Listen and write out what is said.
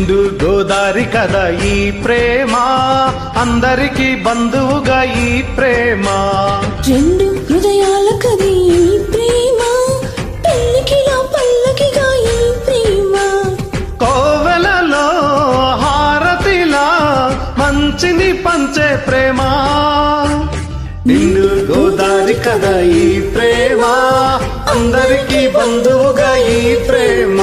నిండు గోదారి కదా ఈ ప్రేమ, అందరికీ బంధువుగా ఈ ప్రేమ. రెండు హృదయాల కది ఈ ప్రేమ, పెళ్ళికిలా పల్లకిగా ఈ ప్రేమ. కోవెలలో హారతిలా మంచిని పంచే ప్రేమ. నిండు గోదారి కదా ఈ ప్రేమ, అందరికీ బంధువుగా ఈ ప్రేమ.